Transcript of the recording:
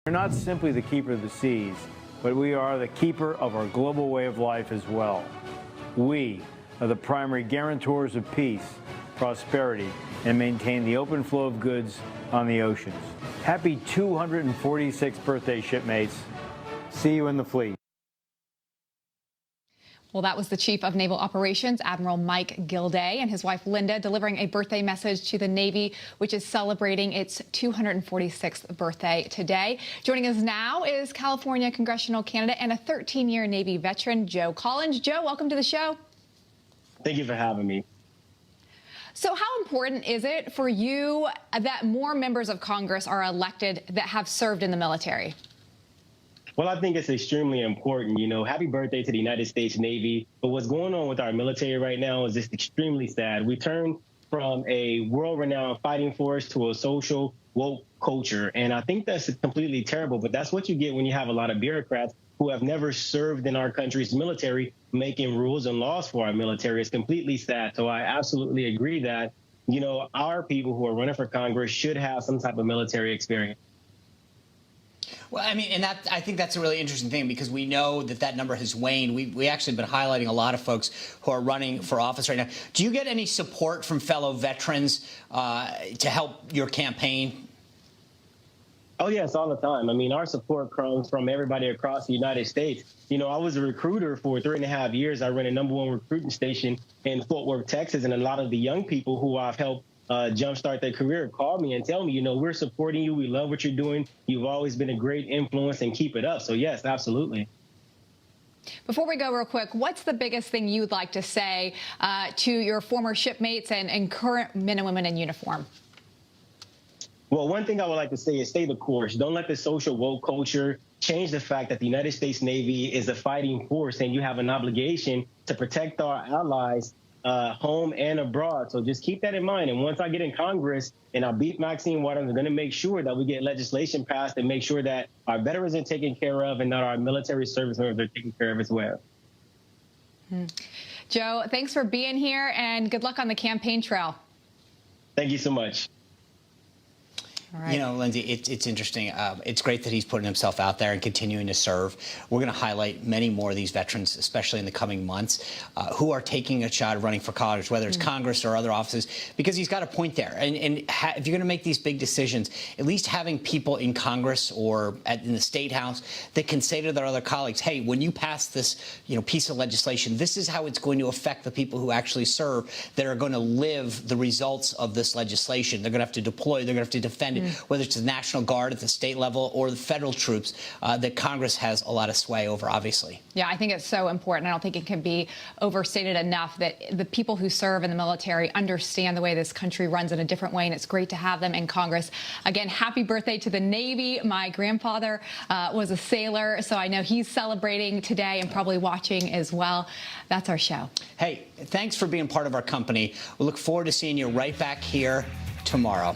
We're not simply the keeper of the seas, but we are the keeper of our global way of life as well. We are the primary guarantors of peace, prosperity, and maintain the open flow of goods on the oceans. Happy 246th birthday, shipmates. See you in the fleet. Well, that was the Chief of Naval Operations, Admiral Mike Gilday, and his wife Linda delivering a birthday message to the Navy, which is celebrating its 246th birthday today. Joining us now is California congressional candidate and a 13-year Navy veteran, Joe Collins. Joe, welcome to the show. Thank you for having me. So how important is it for you that more members of Congress are elected that have served in the military? Well, I think it's extremely important. You know, happy birthday to the United States Navy. But what's going on with our military right now is just extremely sad. We turned from a world-renowned fighting force to a social woke culture. And I think that's completely terrible. But that's what you get when you have a lot of bureaucrats who have never served in our country's military making rules and laws for our military. It's completely sad. So I absolutely agree that, you know, our people who are running for Congress should have some type of military experience. Well, I mean, and I think that's a really interesting thing because we know that number has waned. We actually have been highlighting a lot of folks who are running for office right now. Do you get any support from fellow veterans to help your campaign? Oh, yes, all the time. I mean, our support comes from everybody across the United States. You know, I was a recruiter for 3.5 years. I ran a #1 recruiting station in Fort Worth, Texas, and a lot of the young people who I've helped jumpstart their career call me and tell me, you know, we're supporting you. We love what you're doing. You've always been a great influence and keep it up. So, yes, absolutely. Before we go real quick, what's the biggest thing you'd like to say to your former shipmates and current men and women in uniform? Well, one thing I would like to say is stay the course. Don't let the social woke culture change the fact that the United States Navy is a fighting force and you have an obligation to protect our allies home and abroad. So just keep that in mind. And once I get in Congress and I beat Maxine Waters, I'm going to make sure that we get legislation passed and make sure that our veterans are taken care of and that our military service members are taken care of as well. Joe, thanks for being here and good luck on the campaign trail. Thank you so much. All right. You know, Lindsay, it's interesting. It's great that he's putting himself out there and continuing to serve. We're going to highlight many more of these veterans, especially in the coming months, who are taking a shot at running for Congress, whether it's Congress or other offices, because he's got a point there. And if you're going to make these big decisions, at least having people in Congress or in the State House that can say to their other colleagues, hey, when you pass this, piece of legislation, this is how it's going to affect the people who actually serve that are going to live the results of this legislation. They're going to have to deploy. They're going to have to defend. Whether it's the National Guard at the state level or the federal troops, that Congress has a lot of sway over, obviously. Yeah, I think it's so important. I don't think it can be overstated enough that the people who serve in the military understand the way this country runs in a different way, and it's great to have them in Congress. Again, happy birthday to the Navy. My grandfather was a sailor, so I know he's celebrating today and probably watching as well. That's our show. Hey, thanks for being part of our company. We look forward to seeing you right back here tomorrow.